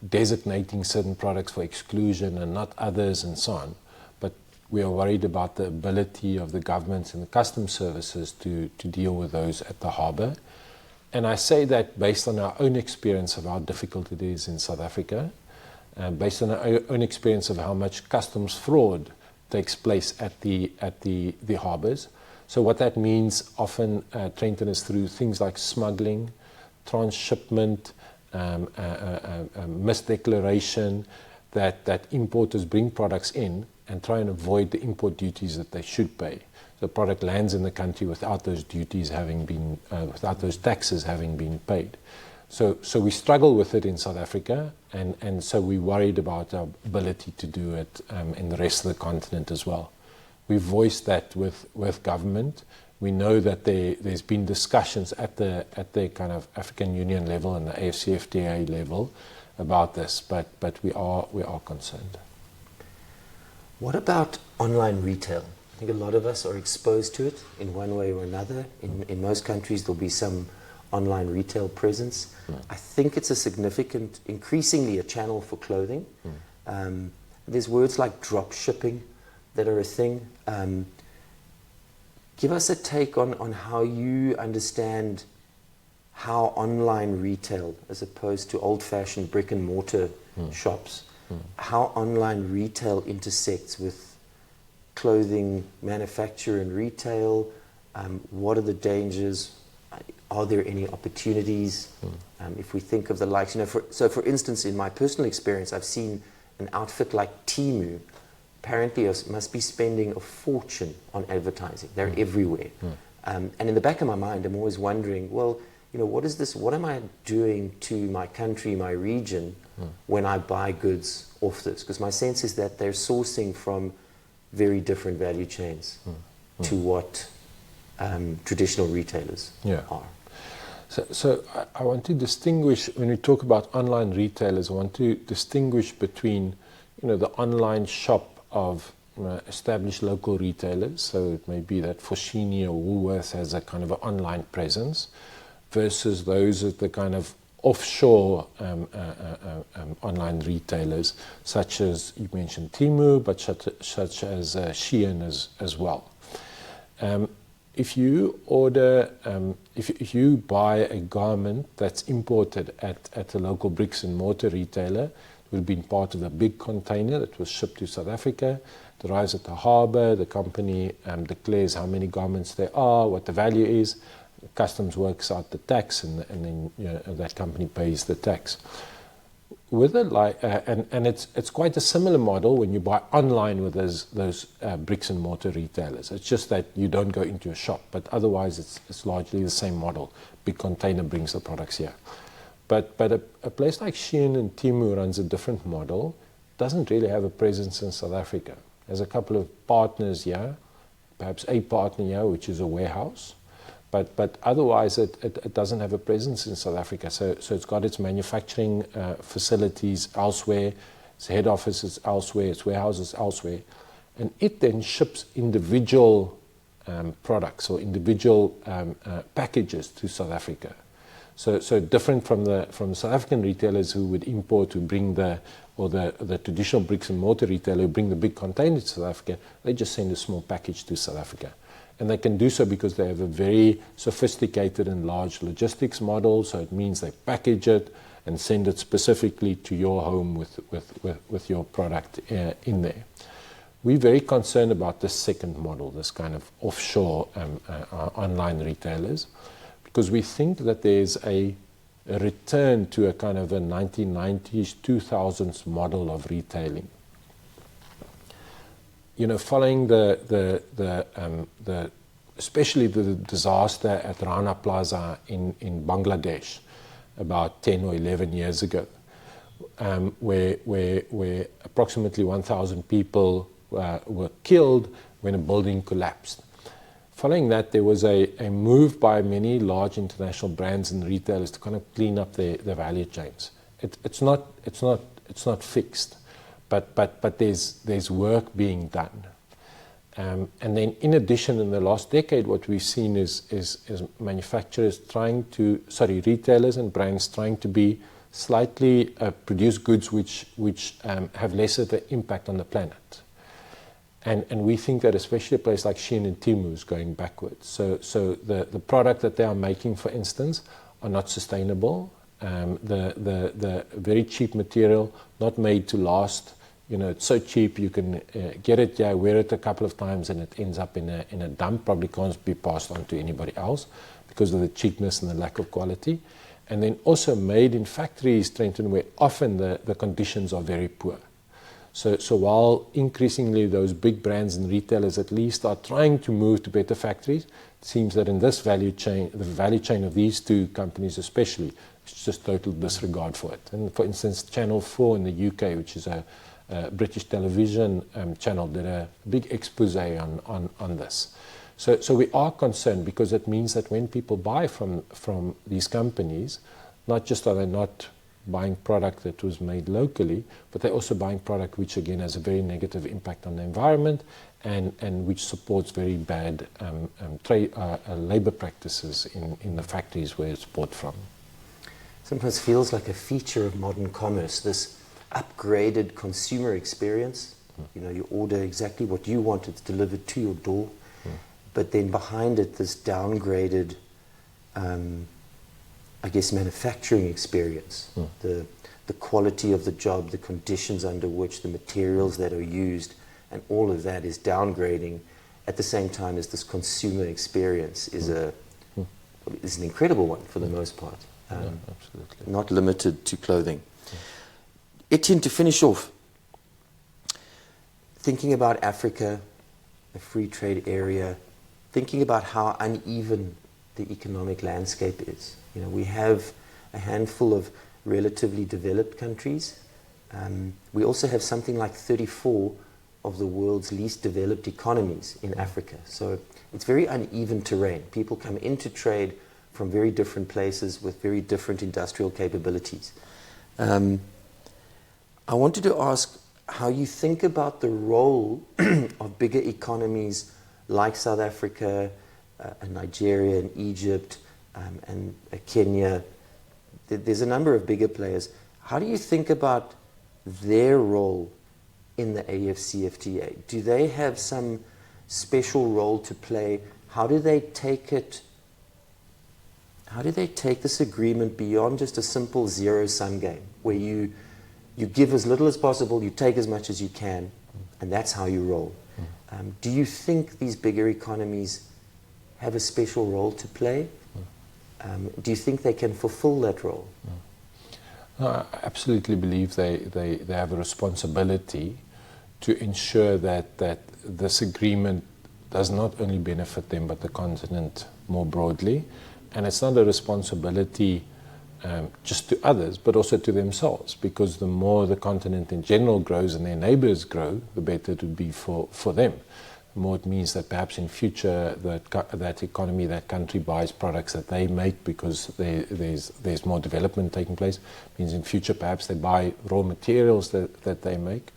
Speaker 2: designating certain products for exclusion and not others and so on. But we are worried about the ability of the governments and the customs services to deal with those at the harbour. And I say that based on our own experience of how difficult it is in South Africa, based on our own experience of how much customs fraud takes place at the harbours. So what that means often, Trenton, is through things like smuggling, transshipment, misdeclaration, that importers bring products in and try and avoid the import duties that they should pay. The product lands in the country without those duties having been, without those taxes having been paid. So we struggle with it in South Africa, and so we're worried about our ability to do it in the rest of the continent as well. We've voiced that with government. We know that there's been discussions at the kind of African Union level and the AfCFTA level about this, but we are concerned.
Speaker 1: What about online retail? I think a lot of us are exposed to it in one way or another. In most countries, there'll be some online retail presence. I think it's a significant, increasingly a channel for clothing. There's words like drop shipping that are a thing. Give us a take on how you understand how online retail, as opposed to old-fashioned brick and mortar shops, how online retail intersects with clothing manufacture and retail. What are the dangers? Are there any opportunities? If we think of the likes, for instance, in my personal experience, I've seen an outfit like Temu apparently must be spending a fortune on advertising. They're everywhere. And in the back of my mind, I'm always wondering, well, what is this? What am I doing to my country, my region, when I buy goods off this? Because my sense is that they're sourcing from very different value chains to what traditional retailers are.
Speaker 2: So I want to distinguish, when we talk about online retailers, I want to distinguish between, the online shop of established local retailers. So it may be that Foschini or Woolworths has a kind of an online presence, versus those at the kind of offshore online retailers, such as you mentioned Temu, but such as Shein as well. If you order, if you buy a garment that's imported at a local bricks and mortar retailer, it will have been part of a big container that was shipped to South Africa. It arrives at the harbour. The company declares how many garments there are, what the value is. Customs works out the tax, and then that company pays the tax. With it, and it's quite a similar model when you buy online with those bricks and mortar retailers. It's just that you don't go into a shop, but otherwise it's largely the same model. Big container brings the products here. But a place like Shein and Temu runs a different model, doesn't really have a presence in South Africa. There's a couple of partners here, perhaps a partner here, which is a warehouse. But otherwise, it doesn't have a presence in South Africa. So it's got its manufacturing facilities elsewhere, its head office is elsewhere, its warehouses elsewhere. And it then ships individual products or individual packages to South Africa. So different from the South African retailers who would import, who bring the traditional bricks and mortar retailer who bring the big containers to South Africa, they just send a small package to South Africa. And they can do so because they have a very sophisticated and large logistics model. So it means they package it and send it specifically to your home with your product in there. We're very concerned about this second model, this kind of offshore online retailers, because we think that there's a return to a kind of a 1990s, 2000s model of retailing. You know, following especially the disaster at Rana Plaza in Bangladesh about 10 or 11 years ago, where approximately 1,000 people were killed when a building collapsed. Following that, there was a move by many large international brands and retailers to kind of clean up their value chains. It's not fixed. But there's work being done. And then in addition, in the last decade, what we've seen is retailers and brands trying to be slightly, produce goods which have less of an impact on the planet. And we think that especially a place like Shein and Temu is going backwards. So the product that they are making, for instance, are not sustainable. The very cheap material, not made to last. You know, it's so cheap you can get it, wear it a couple of times, and it ends up in a dump. Probably can't be passed on to anybody else because of the cheapness and the lack of quality. And then also made in factories, Trenton, where often the conditions are very poor. So while increasingly those big brands and retailers at least are trying to move to better factories, it seems that in this value chain, the value chain of these two companies especially, it's just total disregard for it. And for instance, Channel 4 in the UK, which is a British television channel, did a big expose on this. So we are concerned because it means that when people buy from these companies, not just are they not buying product that was made locally, but they're also buying product which again has a very negative impact on the environment and which supports very bad labor practices in the factories where it's bought from.
Speaker 1: Sometimes feels like a feature of modern commerce, this upgraded consumer experience. You know, you order exactly what you want, it's delivered to your door, but then behind it this downgraded manufacturing experience, the quality of the job, the conditions under which, the materials that are used, and all of that is downgrading at the same time as this consumer experience is an incredible one for the most part.
Speaker 2: Absolutely.
Speaker 1: Not limited to clothing. Etienne, to finish off, thinking about Africa, a free trade area, thinking about how uneven the economic landscape is. You know, we have a handful of relatively developed countries. We also have something like 34 of the world's least developed economies in Africa. So it's very uneven terrain. People come into trade from very different places with very different industrial capabilities. I wanted to ask how you think about the role of bigger economies like South Africa, and Nigeria and Egypt, and Kenya. There's a number of bigger players. How do you think about their role in the AfCFTA? Do they have some special role to play? How do they take this agreement beyond just a simple zero-sum game where you give as little as possible, you take as much as you can, and that's how you roll? Do you think these bigger economies have a special role to play? Do you think they can fulfill that role?
Speaker 2: I absolutely believe they have a responsibility to ensure that this agreement does not only benefit them but the continent more broadly. And it's not a responsibility just to others, but also to themselves, because the more the continent in general grows and their neighbours grow, the better it would be for them. The more it means that perhaps in future that economy, that country buys products that they make because there's more development taking place. It means in future perhaps they buy raw materials that they make.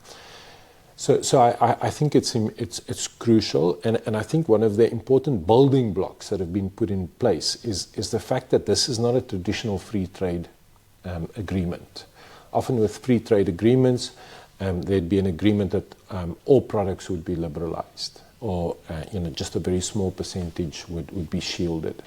Speaker 2: So I think it's crucial, and I think one of the important building blocks that have been put in place is the fact that this is not a traditional free trade agreement. Often with free trade agreements, there'd be an agreement that all products would be liberalized, or just a very small percentage would be shielded.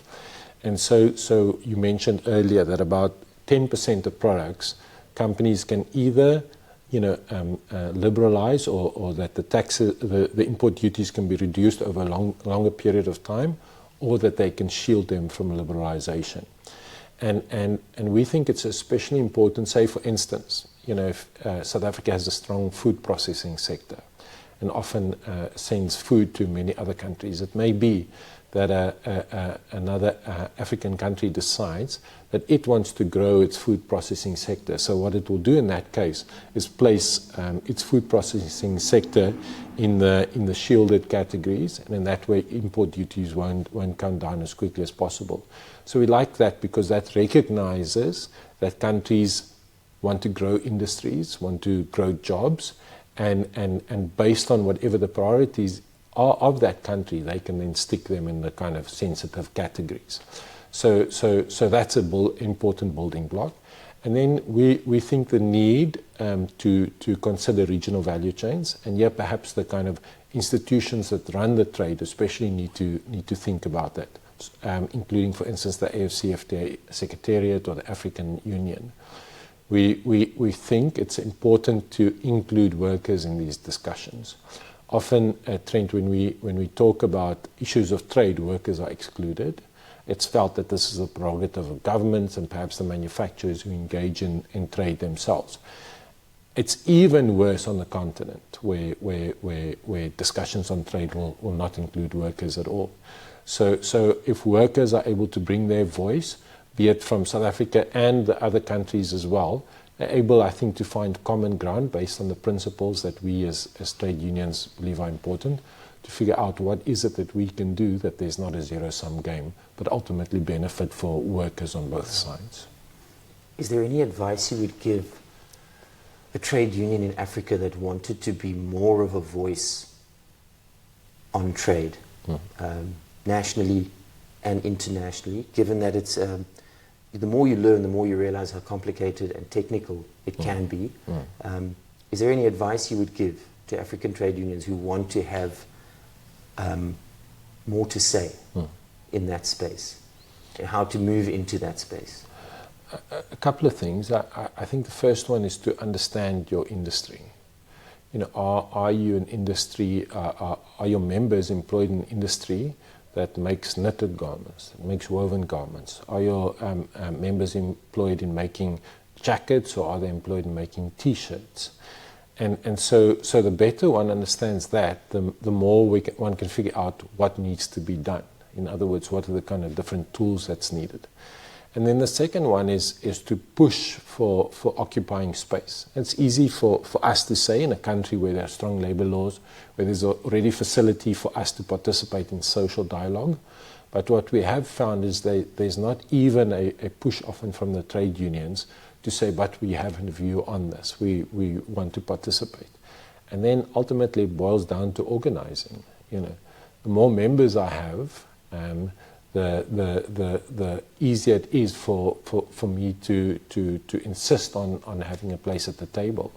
Speaker 2: And so you mentioned earlier that about 10% of products, companies can either liberalize or that the taxes, the import duties can be reduced over a longer period of time, or that they can shield them from liberalization. And we think it's especially important, say for instance, if South Africa has a strong food processing sector and often sends food to many other countries, it may be that another African country decides that it wants to grow its food processing sector. So what it will do in that case is place its food processing sector in the shielded categories, and in that way import duties won't come down as quickly as possible. So we like that because that recognizes that countries want to grow industries, want to grow jobs, and based on whatever the priorities are of that country, they can then stick them in the kind of sensitive categories. So that's an important building block. And then we think the need to consider regional value chains, and here perhaps the kind of institutions that run the trade especially need to think about that, including, for instance, the AfCFTA Secretariat or the African Union. We think it's important to include workers in these discussions. Often, Trent, when we talk about issues of trade, workers are excluded. It's felt that this is a prerogative of governments and perhaps the manufacturers who engage in trade themselves. It's even worse on the continent, where discussions on trade will not include workers at all. So if workers are able to bring their voice, be it from South Africa and the other countries as well, they're able, I think, to find common ground based on the principles that we as trade unions believe are important, to figure out what is it that we can do that there's not a zero-sum game, but ultimately benefit for workers on both sides.
Speaker 1: Is there any advice you would give a trade union in Africa that wanted to be more of a voice on trade, nationally and internationally, given that it's the more you learn, the more you realize how complicated and technical it can be. Is there any advice you would give to African trade unions who want to have more to say in that space, and how to move into that space?
Speaker 2: A couple of things. I think the first one is to understand your industry. Are you an industry, are your members employed in industry that makes knitted garments, that makes woven garments? Are your members employed in making jackets, or are they employed in making T-shirts? And so the better one understands that, the more one can figure out what needs to be done. In other words, what are the kind of different tools that's needed. And then the second one is to push for occupying space. It's easy for us to say in a country where there are strong labor laws, where there's already facility for us to participate in social dialogue. But what we have found is there's not even a push often from the trade unions to say, but we have a view on this, we want to participate. And then ultimately it boils down to organizing. The more members I have, the easier it is for me to insist on having a place at the table,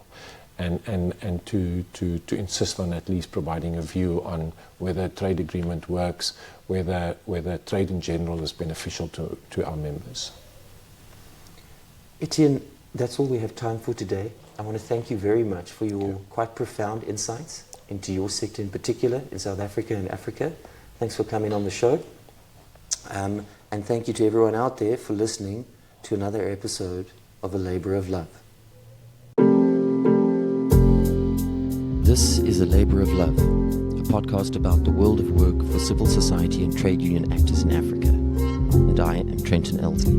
Speaker 2: and to insist on at least providing a view on whether a trade agreement works, whether trade in general is beneficial to our members.
Speaker 1: Etienne, that's all we have time for today. I want to thank you very much for your quite profound insights into your sector in particular in South Africa and Africa. Thanks for coming on the show. And thank you to everyone out there for listening to another episode of a labour of love. This is A Labour of Love, a podcast about the world of work for civil society and trade union actors in Africa. And I am Trenton Elsley.